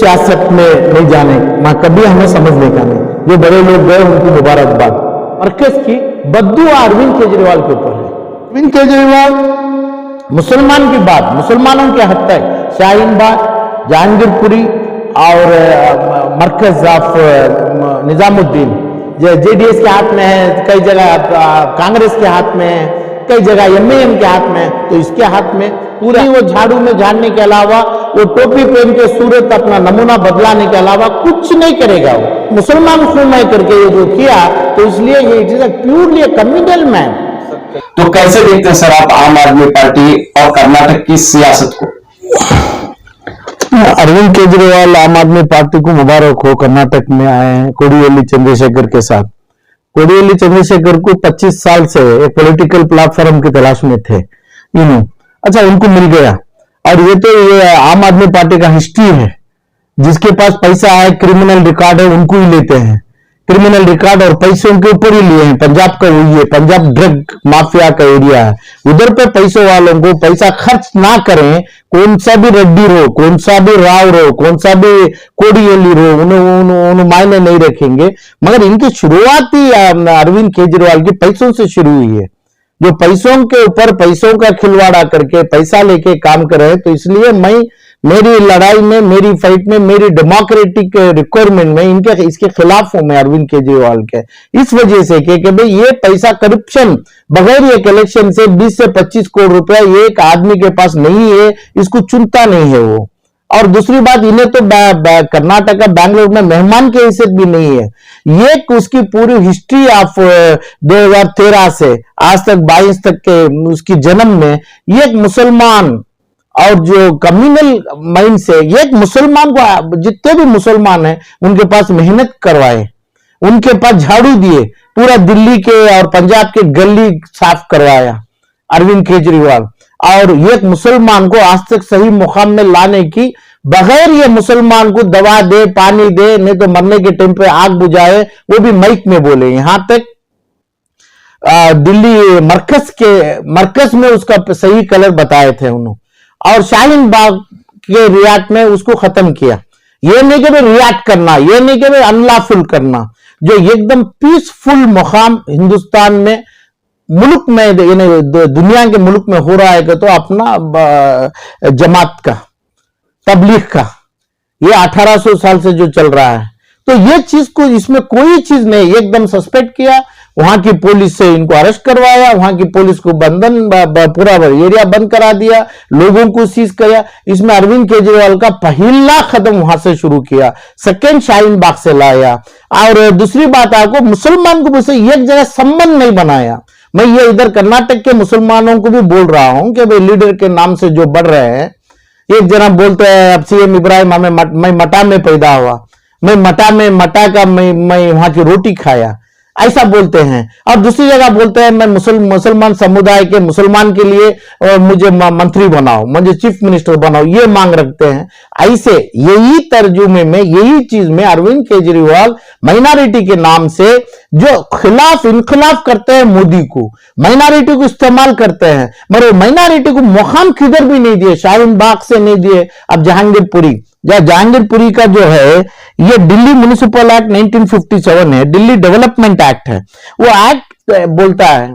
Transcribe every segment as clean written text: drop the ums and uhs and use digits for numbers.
सियासत में नहीं जाने, वहां कभी हमें समझने का नहीं। जो बड़े लोग गए उनकी मुबारकबाद। मरकज की बद्दुआ अरविंद केजरीवाल के ऊपर है। अरविंद केजरीवाल मुसलमान की बात, मुसलमानों के हद तक शाहीन बाग, जहांगीरपुरी और मरकज ऑफ निजामुद्दीन जेडीएस के हाथ में है, कई जगह कांग्रेस के हाथ में है, कई जगह एमआईएम के हाथ में, तो इसके हाथ में पूरा वो झाड़ू में झाड़ने के अलावा, वो टोपी पहन के सूरत अपना नमूना बदलाने के अलावा कुछ नहीं करेगा। वो मुसलमान खून करके ये जो किया, तो इसलिए ये it is a purely communal man. तो कैसे देखते हैं सर आप आम आदमी पार्टी और कर्नाटक की सियासत को? अरविंद केजरीवाल आम आदमी पार्टी को मुबारक हो, कर्नाटक में आए हैं कोडियेली चंद्रशेखर के साथ। कोडियेली चंद्रशेखर को 25 साल से एक पॉलिटिकल प्लेटफॉर्म की तलाश में थे, अच्छा उनको मिल गया। और ये आम आदमी पार्टी का हिस्ट्री है, जिसके पास पैसा है, क्रिमिनल रिकॉर्ड है, उनको ही लेते हैं। क्रिमिनल रिकॉर्ड और पैसों के ऊपर ही लिए हैं। पंजाब का वही है, पंजाब ड्रग माफिया का एरिया है। उधर पे पैसों वालों को पैसा खर्च ना करें, कौन सा भी रेड्डी रो, कौन सा भी राव रो, कौन सा भी कोडियेली रो, उन्हें मायने नहीं रखेंगे। मगर इनकी शुरुआत ही अरविंद केजरीवाल की पैसों से शुरू हुई है, जो पैसों के ऊपर पैसों का खिलवाड़ा करके पैसा लेके काम कर रहे हैं। तो इसलिए मेरी लड़ाई में, मेरी फाइट में, मेरी डेमोक्रेटिक रिक्वायरमेंट में इसके खिलाफ हूं मैं अरविंद केजरीवाल के, इस वजह से कि भाई ये पैसा करप्शन बगैर एक इलेक्शन से 20 से 25 करोड़ रुपया एक आदमी के पास नहीं है, इसको चुनता नहीं है वो। और दूसरी बात, इन्हें तो कर्नाटक बैंगलोर में मेहमान की हैसियत भी नहीं है। ये उसकी पूरी हिस्ट्री ऑफ 2013 से आज तक 22 तक के उसकी जन्म में एक मुसलमान और जो कम्युनल माइंड से एक मुसलमान को, जितने भी मुसलमान हैं उनके पास मेहनत करवाए, उनके पास झाड़ू दिए, पूरा दिल्ली के और पंजाब के गली साफ करवाया अरविंद केजरीवाल। और एक मुसलमान को आज तक सही मुकाम में लाने की, बगैर ये मुसलमान को दवा दे, पानी दे, नहीं तो मरने के टाइम पे आग बुझाए, वो भी माइक में बोले। यहां तक दिल्ली मरकज में उसका सही कलर बताए थे उन्होंने, और शाहीन बाग के रियाट में उसको खत्म किया। ये नहीं कि रियाट करना, ये नहीं कि अनलॉफुल करना, जो एकदम पीसफुल मुकाम हिंदुस्तान में, मुल्क में, दुनिया के मुल्क में हो रहा है, तो अपना जमात का, तबलीग का, ये 1800 साल से जो चल रहा है, तो ये चीज को, इसमें कोई चीज नहीं, एकदम सस्पेक्ट किया। वहां की पुलिस से इनको अरेस्ट करवाया, वहां की पुलिस को पूरा एरिया बंद करा दिया, लोगों को सीज किया। इसमें अरविंद केजरीवाल का पहला कदम वहां से शुरू किया, सेकेंड शाहीन बाग से लाया। और दूसरी बात, आपको मुसलमान को से एक जगह संबंध नहीं बनाया। मैं ये इधर कर्नाटक के मुसलमानों को भी बोल रहा हूं कि भाई लीडर के नाम से जो बढ़ रहे हैं, एक जना बोलते हैं अब सीएम इब्राहिम मैं मटा में पैदा हुआ, मैं मटा का मैं वहां की रोटी खाया, ऐसा बोलते हैं। और दूसरी जगह बोलते हैं मैं मुसलमान समुदाय के, मुसलमान के लिए मुझे मंत्री बनाओ, मुझे चीफ मिनिस्टर बनाओ, ये मांग रखते हैं। ऐसे यही तर्जुमे में, यही चीज में अरविंद केजरीवाल माइनॉरिटी के नाम से जो इनखिलाफ करते हैं, मोदी को, माइनॉरिटी को इस्तेमाल करते हैं, मगर माइनॉरिटी को मुकाम किधर भी नहीं दिए, शाहीन बाग से नहीं दिए। अब जहांगीरपुरी का जो है, ये दिल्ली म्युनिसिपल एक्ट 1957 है, दिल्ली डेवलपमेंट एक्ट है, वो एक्ट बोलता है,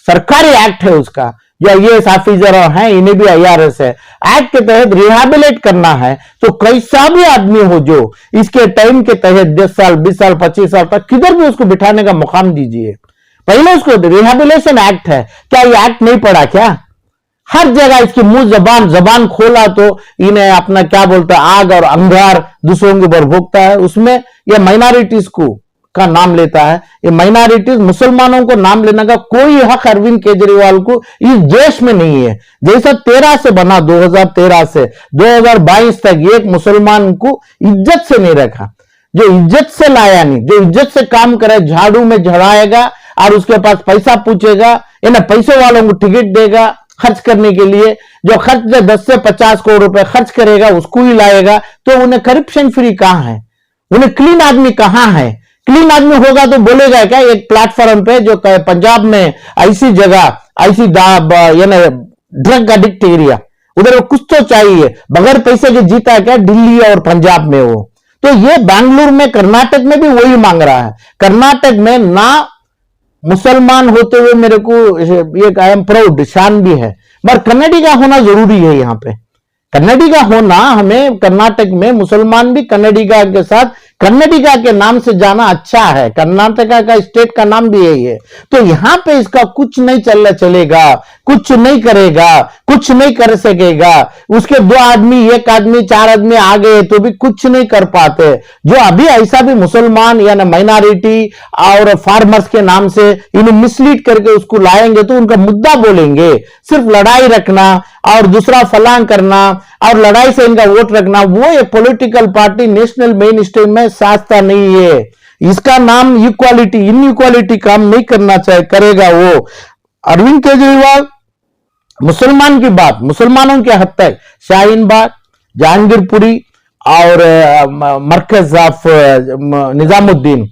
सरकारी एक्ट है उसका, जो आईएएस ऑफिसर हैं इन्हें भी आईआरएस है, एक्ट के तहत रिहेबिलिट करना है। तो कैसा भी आदमी हो जो इसके टाइम के तहत 10 साल 20 साल 25 साल तक किधर भी उसको बिठाने का मुकाम दीजिए, पहले उसको रिहेबिलिटेशन एक्ट है। क्या ये एक्ट नहीं पढ़ा क्या? हर जगह इसकी मुंह जबान खोला तो इन्हें अपना क्या बोलता है, आग और अंगार दूसरों के ऊपर भोगता है। उसमें यह माइनॉरिटीज को का नाम लेता है। ये माइनॉरिटीज, मुसलमानों को नाम लेने का कोई हक अरविंद केजरीवाल को इस देश में नहीं है। जैसा 13 से बना, 2013 से 2022 तक एक मुसलमान को इज्जत से नहीं रखा, जो इज्जत से लाया नहीं, जो इज्जत से काम करे, झाड़ू में झड़ाएगा और उसके पास पैसा पूछेगा, इन्हें पैसों वालों को टिकट देगा खर्च करने के लिए, जो खर्च 10 से 50 करोड़ रुपए खर्च करेगा उसको ही लाएगा। तो उन्हें करप्शन फ्री कहां है, उन्हें क्लीन आदमी कहां है? क्लीन आदमी होगा तो बोलेगा क्या एक प्लेटफॉर्म पे, जो पंजाब में ऐसी जगह, ऐसी ड्रग एडिक्ट एरिया, उधर कुछ तो चाहिए, बगैर पैसे के जीता क्या दिल्ली और पंजाब में वो। तो ये बेंगलुरु में, कर्नाटक में भी वही मांग रहा है। कर्नाटक में ना मुसलमान होते हुए मेरे को एक आई एम प्राउड शान भी है, मगर कन्नडी का होना जरूरी है। यहां पे कन्नडी का होना, हमें कर्नाटक में मुसलमान भी कन्नडिगा के साथ कन्नडिगा के नाम से जाना अच्छा है। कर्नाटका का स्टेट का नाम भी यही है। तो यहां पे इसका कुछ नहीं चलेगा, कुछ नहीं करेगा, कुछ नहीं कर सकेगा। उसके 2 आदमी, 1 आदमी, 4 आदमी आ गए तो भी कुछ नहीं कर पाते। जो अभी ऐसा भी मुसलमान यानी माइनॉरिटी और फार्मर्स के नाम से इन्हें मिसलीड करके उसको लाएंगे तो उनका मुद्दा बोलेंगे, सिर्फ लड़ाई रखना और दूसरा फलांग करना और लड़ाई से इनका वोट रखना, वो एक political party national main stream में साजता नहीं है। इसका नाम इक्वालिटी, इनइक्वालिटी काम नहीं करना चाहिए, करेगा वो। अरविंद केजरीवाल मुसलमान की बात, मुसलमानों के हद तक शाहीन बाग, जहांगीरपुरी और मरकज ऑफ निजामुद्दीन,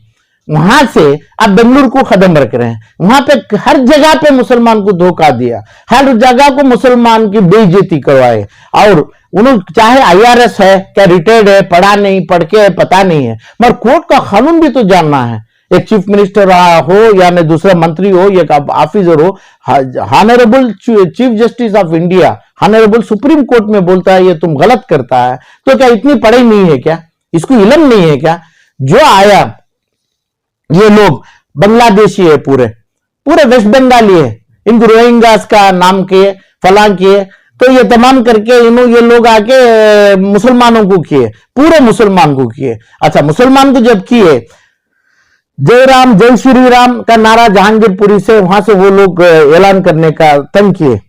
वहां से आप बेंगलुरु को खत्म रख रहे हैं। वहां पे हर जगह पे मुसलमान को धोखा दिया, हर जगह को मुसलमान की बेइज्जती करवाए। और उन्होंने चाहे आईआरएस है क्या, रिटायर्ड है, पढ़ा नहीं, पढ़ के पता नहीं है, मगर कोर्ट का कानून भी तो जानना है। एक चीफ मिनिस्टर हो या दूसरा मंत्री हो या ऑफिसर हो, honourable chief justice of India, honourable supreme court में बोलता है ये तुम गलत करता है, तो क्या इतनी पढ़ाई नहीं है क्या, इसको इल्म नहीं है क्या? जो आया ये लोग बांग्लादेशी है, पूरे वेस्ट बंगाली है, इनको रोहिंग्यास का नाम किए, फलां किए, तो ये तमाम करके ये लोग आके मुसलमानों को किए, पूरे मुसलमान को किए। अच्छा, मुसलमान को जब किए, जय राम जय श्री राम का नारा जहांगीरपुरी से वहां से वो लोग ऐलान करने का तंग किए।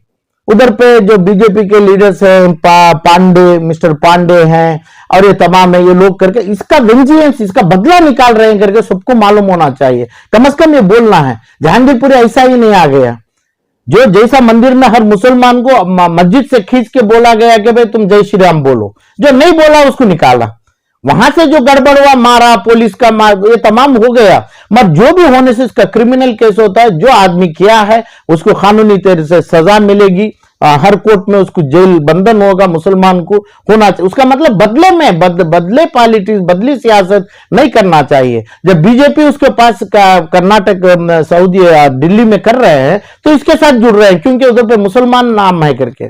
उधर पे जो बीजेपी के लीडर्स हैं, पांडे, मिस्टर पांडे हैं और ये तमाम है, ये लोग करके इसका वेंजियंस, इसका बदला निकाल रहे हैं करके सबको मालूम होना चाहिए। कम से कम ये बोलना है। जहांगीरपुरी ऐसा ही नहीं आ गया जो जैसा मंदिर में हर मुसलमान को मस्जिद से खींच के बोला गया कि भाई तुम जय श्री राम बोलो, जो नहीं बोला उसको निकाला। वहां से जो गड़बड़ हुआ, मारा, पुलिस का ये तमाम हो गया, मगर जो भी होने से इसका क्रिमिनल केस होता है। जो आदमी किया है उसको कानूनी तरीके से सजा मिलेगी, हर कोर्ट में उसको जेल बंधन होगा, मुसलमान को होना चाहिए। उसका मतलब बदले में बदले पॉलिटिक्स, बदली सियासत नहीं करना चाहिए। जब बीजेपी उसके पास कर्नाटक, सऊदी, दिल्ली में कर रहे हैं तो इसके साथ जुड़ रहे हैं, क्योंकि उधर पे मुसलमान नाम है करके।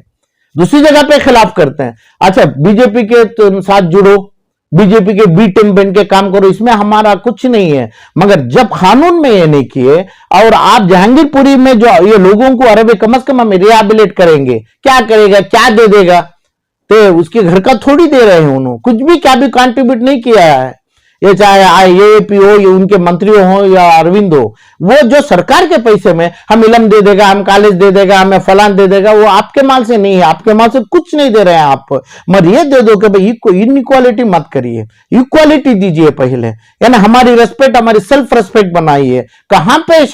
दूसरी जगह पे खिलाफ करते हैं। अच्छा, बीजेपी के साथ जुड़ो, बीजेपी के बी टीम बन के काम करो, इसमें हमारा कुछ नहीं है। मगर जब कानून में ये नहीं किए और आप जहांगीरपुरी में जो ये लोगों को, अरे कम से कम हम रिहेबिलिट करेंगे, क्या करेगा, क्या दे देगा, तो उसके घर का थोड़ी दे रहे हैं उन्होंने, कुछ भी क्या भी कंट्रीब्यूट नहीं किया है। ये चाहे AAP हो या उनके मंत्री हो या अरविंद हो, वो जो सरकार के पैसे में हम इलम दे देगा, हम कॉलेज दे देगा, हमें फलान दे देगा, वो आपके माल से नहीं है, आपके माल से कुछ नहीं दे रहे हैं आप। मगर ये दे दो कि भाई इनइक्वालिटी मत करिए, इक्वालिटी दीजिए पहले, यानी हमारी रेस्पेक्ट, हमारी सेल्फ रेस्पेक्ट बनाइए। कहां पे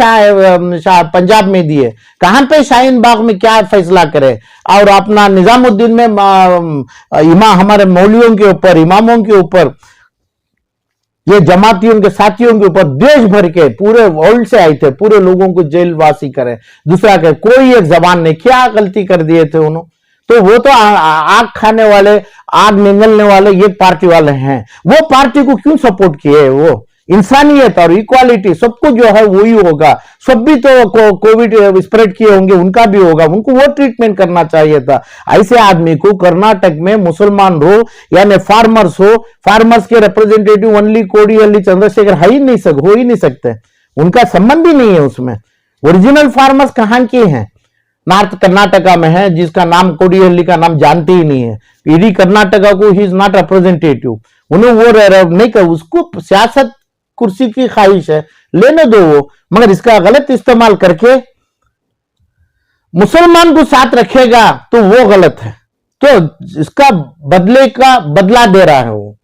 पंजाब में दिए, कहां पे शाहीन बाग में क्या फैसला करे, और अपना निजामुद्दीन में हमारे मौलवियों के ऊपर, इमामों के ऊपर, ये जमातियों के साथियों के ऊपर देश भर के पूरे वर्ल्ड से आए थे, पूरे लोगों को जेलवासी करे। दूसरा के कोई एक जबान ने क्या गलती कर दिए थे उन्होंने, तो वो तो आग खाने वाले, आग निगलने वाले ये पार्टी वाले हैं। वो पार्टी को क्यों सपोर्ट किए? वो इंसानियत और इक्वालिटी सबको जो है वही होगा। सब भी तो कोविड स्प्रेड किए होंगे, उनका भी होगा, उनको वो ट्रीटमेंट करना चाहिए था। ऐसे आदमी को कर्नाटक में मुसलमान हो यानी फार्मर्स हो, फार्मर्स के रिप्रेजेंटेटिव ओनली कोडियल्ली चंद्रशेखर हो ही नहीं सकते, उनका संबंध ही नहीं है उसमें। ओरिजिनल फार्मर्स कहां के हैं? नॉर्थ कर्नाटका में है, जिसका नाम कोडियल्ली का नाम जानते ही नहीं है। ईडी कर्नाटका को ही इज नॉट रिप्रेजेंटेटिव, उन्हें वो नहीं कर, उसको सियासत कुर्सी की ख्वाहिश है, लेने दो वो, मगर इसका गलत इस्तेमाल करके मुसलमान को साथ रखेगा तो वो गलत है। तो इसका बदला दे रहा है वो।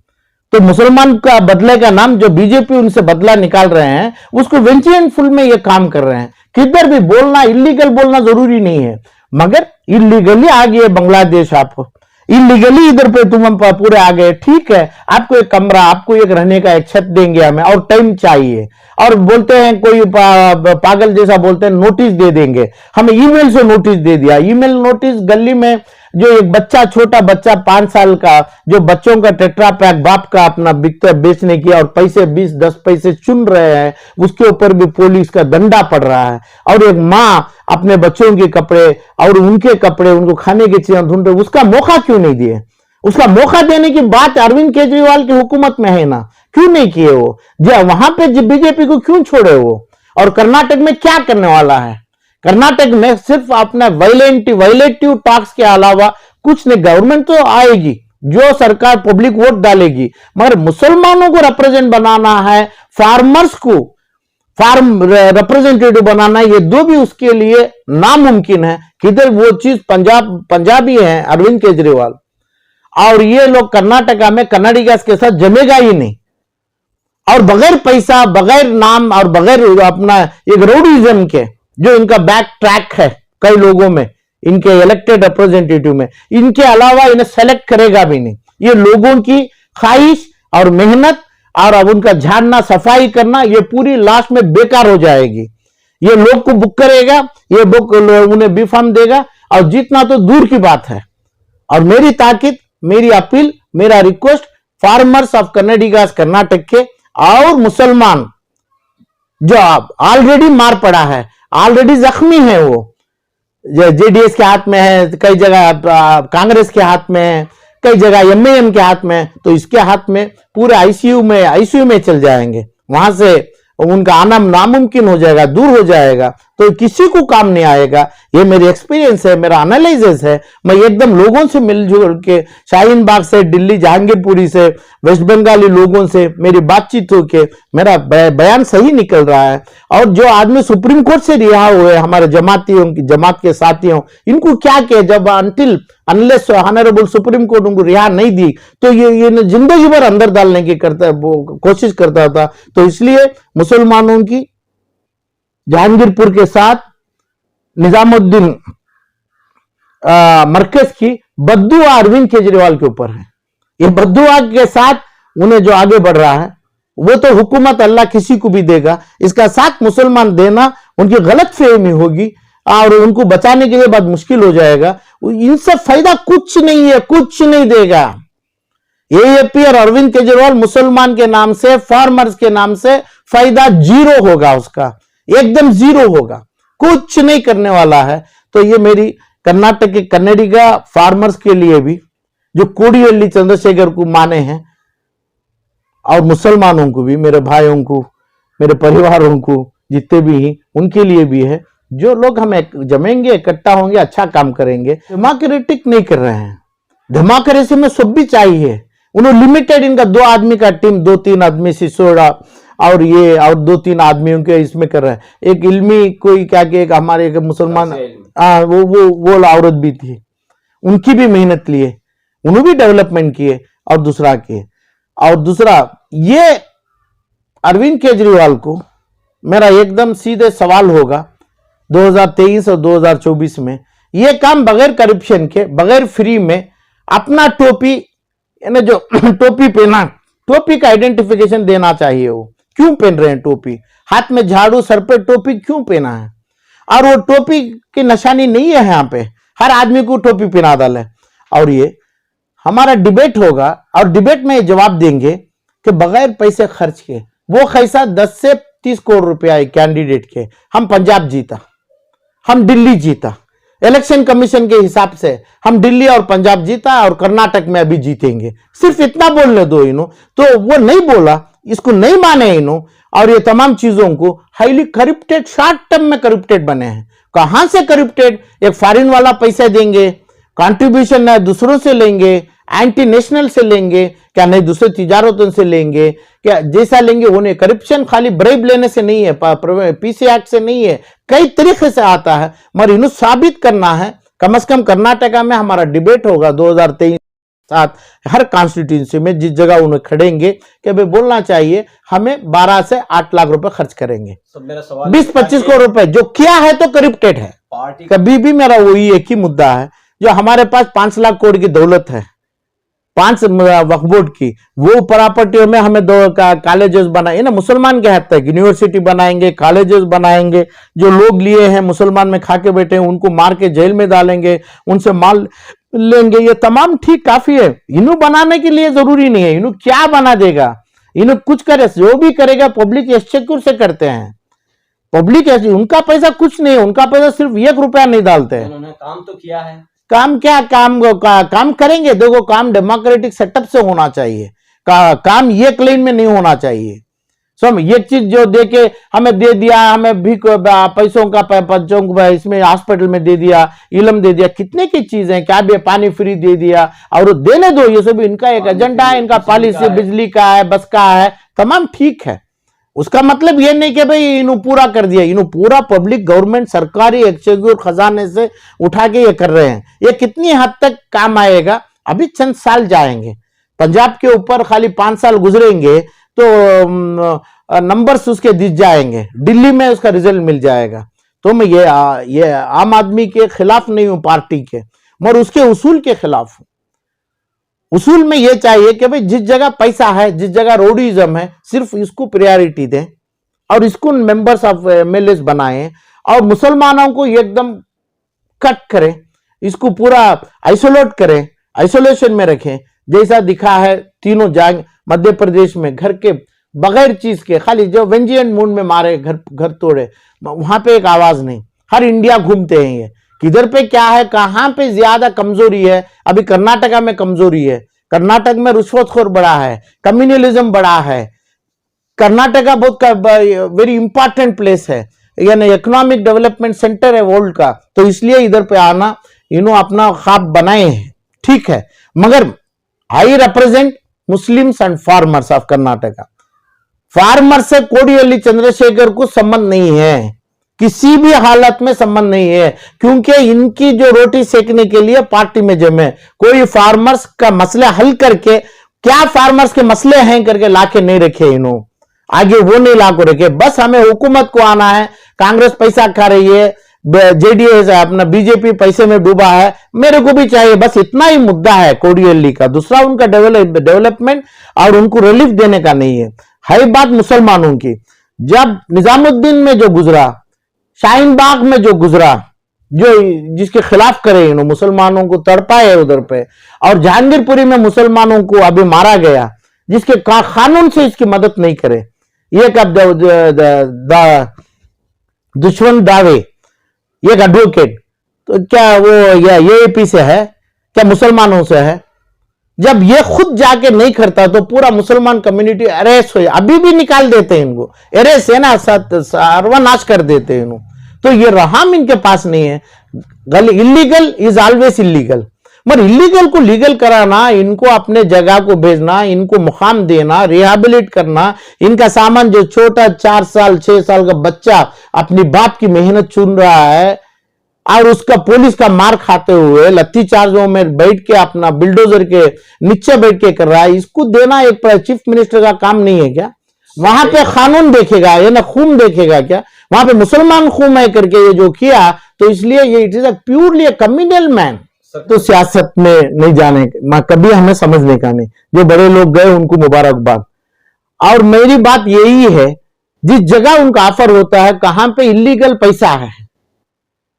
तो मुसलमान का बदले का नाम जो बीजेपी उनसे बदला निकाल रहे हैं, उसको वेंचुअल में ये काम कर रहे हैं। किधर भी बोलना, इलीगल बोलना जरूरी नहीं है, मगर इलीगली आ गए बांग्लादेश, आप इलीगली इधर पे तुम पूरे आ गए, ठीक है, आपको एक कमरा, आपको एक रहने का एक छत देंगे हमें, और टाइम चाहिए, और बोलते हैं कोई पागल जैसा बोलते हैं नोटिस दे देंगे, हमें ईमेल से नोटिस दे दिया। ईमेल नोटिस गली में जो एक बच्चा, छोटा बच्चा 5 साल का, जो बच्चों का टेट्रा पैक बाप का अपना बिकता बेचने की और पैसे 20-10 पैसे चुन रहे हैं, उसके ऊपर भी पुलिस का डंडा पड़ रहा है। और एक माँ अपने बच्चों के कपड़े और उनके कपड़े, उनको खाने की चीजें ढूंढ रहे, उसका मौका क्यों नहीं दिए? उसका मौका देने की बात अरविंद केजरीवाल की हुकूमत में है ना, क्यों नहीं किए वो? जो वहां पे बीजेपी को क्यों छोड़े वो? और कर्नाटक में क्या करने वाला है? कर्नाटक में सिर्फ अपना वायलेटिव टैक्स के अलावा कुछ नहीं। गवर्नमेंट तो आएगी, जो सरकार पब्लिक वोट डालेगी, मगर मुसलमानों को रिप्रेजेंट बनाना है, फार्मर्स को फार्म रिप्रेजेंटेटिव बनाना, ये दो भी उसके लिए नामुमकिन है। किधर वो चीज पंजाबी है अरविंद केजरीवाल, और ये लोग कर्नाटका में कन्नडिगास के साथ जमेगा ही नहीं। और बगैर पैसा, बगैर नाम और बगैर अपना एक रोडिज्म के जो इनका बैक ट्रैक है कई लोगों में, इनके इलेक्टेड रिप्रेजेंटेटिव में, इनके अलावा इन्हें सेलेक्ट करेगा भी नहीं। ये लोगों की ख्वाहिश और मेहनत और अब उनका झाड़ना, सफाई करना, ये पूरी लास्ट में बेकार हो जाएगी। ये लोग को बुक करेगा, ये बुक उन्हें बी फॉर्म देगा, और जीतना तो दूर की बात है। और मेरी ताकीद, मेरी अपील, मेरा रिक्वेस्ट फार्मर्स ऑफ कन्नडिगास कर्नाटक के और मुसलमान जो ऑलरेडी मार पड़ा है, ऑलरेडी जख्मी है, वो जेडीएस के हाथ में है, कई जगह कांग्रेस के हाथ में है, कई जगह एमआईएम के हाथ में है, तो इसके हाथ में पूरे आईसीयू में चल जाएंगे। वहां से उनका आना नामुमकिन हो जाएगा, दूर हो जाएगा, तो किसी को काम नहीं आएगा। ये मेरी एक्सपीरियंस है, मेरा एनालिसिस है। मैं एकदम लोगों से मिलजुल के, शाहीन बाग से, दिल्ली जहांगीरपुरी से, वेस्ट बंगाली लोगों से मेरी बातचीत हो के मेरा बयान सही निकल रहा है। और जो आदमी सुप्रीम कोर्ट से रिहा हुए हमारे जमात के साथियों, इनको क्या किया? जब अनलेस ऑनरेबल सुप्रीम कोर्ट उनको रिहा नहीं दी, तो ये जिंदगी भर अंदर डालने की कोशिश करता था। तो इसलिए मुसलमानों की जहांगीरपुर के साथ निजामुद्दीन मरकज की बद्दुआ अरविंद केजरीवाल के ऊपर है। ये बद्दुआ के साथ उन्हें जो आगे बढ़ रहा है, वो तो हुकूमत अल्लाह किसी को भी देगा, इसका साथ मुसलमान देना उनकी गलत फहमी होगी और उनको बचाने के लिए बहुत मुश्किल हो जाएगा। इनसे फायदा कुछ नहीं है, कुछ नहीं देगा। एएपी और अरविंद केजरीवाल मुसलमान के नाम से, फार्मर्स के नाम से फायदा जीरो होगा, उसका एकदम जीरो होगा, कुछ नहीं करने वाला है। तो ये मेरी कर्नाटक के कन्नडिगा फार्मर्स के लिए भी, जो कोडियल्ली चंद्रशेखर को माने हैं, और मुसलमानों को भी, मेरे भाइयों को, मेरे परिवारों को, जितने भी हैं, उनके लिए भी है। जो लोग हम जमेंगे, इकट्ठा होंगे, अच्छा काम करेंगे। डेमोक्रेटिक नहीं कर रहे हैं, डेमोक्रेसी में सब भी चाहिए। उन्होंने लिमिटेड, इनका 2 आदमी का टीम, 2-3 आदमी सिसोड़ा और ये और 2-3 आदमियों के इसमें कर रहे हैं। एक इल्मी कोई क्या कि एक हमारे एक मुसलमान वो औरत भी थी, उनकी भी मेहनत लिए, उन्होंने भी डेवलपमेंट किए और दूसरा किए। और दूसरा, ये अरविंद केजरीवाल को मेरा एकदम सीधे सवाल होगा 2023 और 2024 में, ये काम बगैर करप्शन के, बगैर फ्री में अपना टोपी, यानी जो टोपी पहना, टोपी का आइडेंटिफिकेशन देना चाहिए। वो क्यों पहन रहे हैं टोपी? हाथ में झाड़ू, सर पे टोपी क्यों पहना है? और वो टोपी की निशानी नहीं है यहाँ पे, हर आदमी को टोपी पहना डाले। और ये हमारा डिबेट होगा, और डिबेट में जवाब देंगे कि बगैर पैसे खर्च के वो कैसा 10 से 30 करोड़ रुपया एक कैंडिडेट के, हम पंजाब जीता, हम दिल्ली जीता, इलेक्शन कमीशन के हिसाब से हम दिल्ली और पंजाब जीता, और कर्नाटक में अभी जीतेंगे। सिर्फ इतना बोलने दो इन्हों, तो वो नहीं बोला, इसको नहीं माने इन्हों, और ये तमाम चीजों को हाईली करप्टेड, शॉर्ट टर्म में करप्टेड बने हैं। कहां से करप्टेड? एक फॉरेन वाला पैसे देंगे, कंट्रीब्यूशन दूसरों से लेंगे, एंटी नेशनल से लेंगे, क्या नहीं दूसरे तिजारतों से लेंगे, क्या जैसा लेंगे उन्हें। करप्शन खाली ब्रेब लेने से नहीं है, पीसी एक्ट से नहीं है, कई तरीके से आता है, मगर इन्हें साबित करना है। कम से कम कर्नाटका में हमारा डिबेट होगा 2023 साथ, हर कॉन्स्टिट्यूंसी में जिस जगह उन्हें खड़ेंगे कि भाई बोलना चाहिए हमें 12 से 8 लाख रुपए खर्च करेंगे, 20-25 करोड़ रुपए जो किया है तो करप्टेड है। कभी भी मेरा वही एक ही मुद्दा है, जो हमारे पास 5 लाख करोड़ की दौलत है, 5 वक्फ बोर्ड की, वो प्रॉपर्टियों में हमें 2 कॉलेजेस बनाए ना, मुसलमान के हाथ तक यूनिवर्सिटी बनाएंगे, कॉलेजेस बनाएंगे। जो लोग लिए हैं मुसलमान में खा के बैठे हैं, उनको मार के जेल में डालेंगे, उनसे माल लेंगे, ये तमाम ठीक काफी है। इन्हों बनाने के लिए जरूरी नहीं है, इन्हों क्या बना देगा, इन्हों कुछ करे, जो भी करेगा पब्लिक एक्सचेकर से करते हैं। पब्लिक उनका पैसा कुछ नहीं है, उनका पैसा सिर्फ 1 रुपया नहीं डालते हैं। उन्होंने काम तो किया है, काम क्या, काम करेंगे। देखो, काम डेमोक्रेटिक सेटअप से होना चाहिए, काम ये क्लेम में नहीं होना चाहिए। सो ये चीज जो दे के हमें दे दिया, हमें भी पैसों का बच्चों को इसमें हॉस्पिटल में दे दिया, इलम दे दिया, कितने की चीज है, क्या भी पानी फ्री दे दिया, और देने दो, ये सब इनका एक एजेंडा है, इनका पॉलिसी बिजली का है, बस का है, तमाम ठीक है। उसका मतलब ये नहीं कि भाई इन्हों पूरा कर दिया, इन्हों पूरा पब्लिक गवर्नमेंट सरकारी एक्सचेंज खजाने से उठा के ये कर रहे हैं। ये कितनी हद तक काम आएगा, अभी चंद साल जाएंगे। पंजाब के ऊपर खाली 5 साल गुजरेंगे तो नंबर्स उसके दिख जाएंगे, दिल्ली में उसका रिजल्ट मिल जाएगा। तो मैं ये आम आदमी के खिलाफ नहीं हूं, पार्टी के, मगर उसके उसूल के खिलाफ हूं। उसूल में यह चाहिए कि भाई जिस जगह पैसा है, जिस जगह रोडिज्म है, सिर्फ इसको प्रायोरिटी दें और इसको मेंबर्स ऑफ एमएलए बनाएं, और मुसलमानों को एकदम कट करें, इसको पूरा आइसोलेट करें, आइसोलेशन में रखें। जैसा दिखा है तीनों जांग मध्य प्रदेश में, घर के बगैर चीज के, खाली जो वेंजियन मूड में मारे, घर तोड़े, वहां पे एक आवाज नहीं। हर इंडिया घूमते हैं ये, किधर पे क्या है, कहां पे ज्यादा कमजोरी है। अभी कर्नाटका में कमजोरी है, कर्नाटक में रिश्वतखोर बड़ा है, कम्युनलिज्म बड़ा है। कर्नाटका बहुत वेरी इंपॉर्टेंट प्लेस है, यानी इकोनॉमिक डेवलपमेंट सेंटर है वर्ल्ड का, तो इसलिए इधर पे आना इन्हों अपना ख्वाब बनाए हैं, ठीक है। मगर I represent Muslims and farmers of Karnataka. Farmer से कोडियल्ली चंद्रशेखर को संबंध नहीं है, किसी भी हालत में संबंध नहीं है, क्योंकि इनकी जो रोटी सेकने के लिए पार्टी में जमे, कोई फार्मर्स का मसले हल करके, क्या फार्मर्स के मसले हैं करके लाके नहीं रखे इन्हों, आगे वो नहीं लाको रखे। बस हमें हुकूमत को आना है, कांग्रेस पैसा खा रही है, जेडीएस अपना बीजेपी पैसे में डूबा है, मेरे को भी चाहिए, बस इतना ही मुद्दा है कोडियल्ली का। दूसरा उनका डेवलपमेंट और उनको रिलीफ देने का नहीं है। बात मुसलमानों की, जब निजामुद्दीन में जो गुजरा, शाहीन बाग में जो गुजरा, जो जिसके खिलाफ करे इन्होंने, मुसलमानों को तड़पाए उधर पे, और जहांगीरपुरी में मुसलमानों को अभी मारा गया, जिसके कानून से इसकी मदद नहीं करे। ये कब दुश्मन दावे, एक एडवोकेट, तो क्या वो एएपी से है, क्या मुसलमानों से है? जब ये खुद जाके नहीं करता तो पूरा मुसलमान कम्युनिटी अरेस्ट हो, अभी भी निकाल देते हैं इनको, अरेस्ट है ना, सर्वनाश कर देते हैं इनको। तो ये रहम इनके पास नहीं है। इलीगल इज ऑलवेज इलीगल, मगर इलीगल को लीगल कराना, इनको अपने जगह को भेजना, इनको मुकाम देना, रिहेबिलिट करना, इनका सामान जो छोटा 4 साल 6 साल का बच्चा अपनी बाप की मेहनत चुन रहा है और उसका पुलिस का मार खाते हुए लत्ती चार्जों में बैठ के अपना बिल्डोजर के नीचे बैठ के कर रहा है, इसको देना एक चीफ मिनिस्टर का काम नहीं है क्या? वहां पे कानून देखेगा या ना खून देखेगा क्या? वहां पे मुसलमान खून है करके ये जो किया, तो इसलिए ये it is a purely a communal man. तो सियासत में नहीं जाने, कभी हमें समझने का नहीं। जो बड़े लोग गए उनको मुबारकबाद। और मेरी बात यही है, जिस जगह उनका ऑफर होता है, कहां पे इलीगल पैसा है,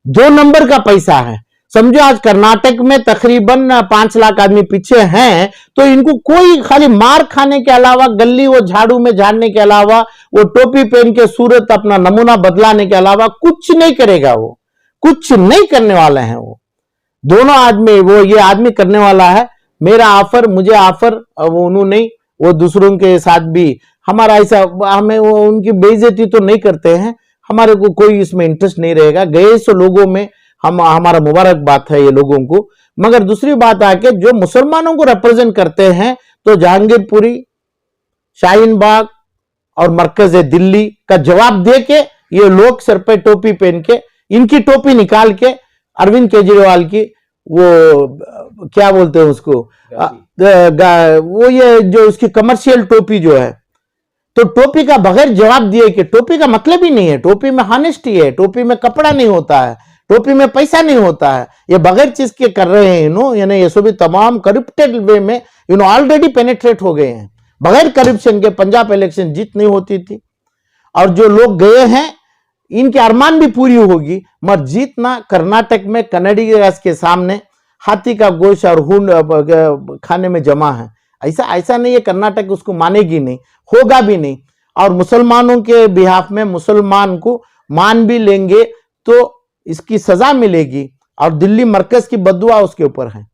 2 नंबर का पैसा है। समझो आज कर्नाटक में तकरीबन 5 लाख आदमी पीछे हैं, तो इनको कोई खाली मार खाने के अलावा, गली वो झाड़ू में झाड़ने के अलावा, वो टोपी पहन के सूरत अपना नमूना बदलाने के अलावा कुछ नहीं करेगा। वो कुछ नहीं करने वाले हैं। वो दोनों आदमी, वो ये आदमी करने वाला है, मेरा ऑफर, मुझे ऑफर, वो उन्होंने नहीं, वो दूसरों के साथ भी हमारा ऐसा, हमें वो उनकी बेइज्जती तो नहीं करते हैं, हमारे को कोई इसमें इंटरेस्ट नहीं रहेगा। गए सो लोगों में हमारा मुबारकबाद है ये लोगों को। मगर दूसरी बात आके जो मुसलमानों को रिप्रेजेंट करते हैं, तो जहांगीरपुरी, शाहीन बाग और मरकज दिल्ली का जवाब दे के ये लोग सर पे टोपी पहन के, इनकी टोपी निकाल के अरविंद केजरीवाल की, वो क्या बोलते हैं उसको, वो ये जो उसकी कमर्शियल टोपी जो है, तो टोपी का बगैर जवाब दिए कि टोपी का मतलब ही नहीं है, टोपी में हॉनेस्टी है, टोपी में कपड़ा नहीं होता है, टोपी में पैसा नहीं होता है। ये बगैर चीज के कर रहे हैं इन्हों, यानी ये सभी तमाम करप्टेड वे में इन्हों ऑलरेडी पेनिट्रेट हो गए हैं। बगैर करप्शन के पंजाब इलेक्शन जीत नहीं होती थी, और जो लोग गए हैं इनके अरमान भी पूरी होगी, मगर जीतना कर्नाटक में कन्नडिगर्स के सामने हाथी का गोश्त और खून खाने में जमा है। ऐसा ऐसा नहीं है, कर्नाटक उसको मानेगी नहीं, होगा भी नहीं। और मुसलमानों के बिहाफ में मुसलमान को मान भी लेंगे तो इसकी सजा मिलेगी, और दिल्ली मरकज की बद्दुआ उसके ऊपर है।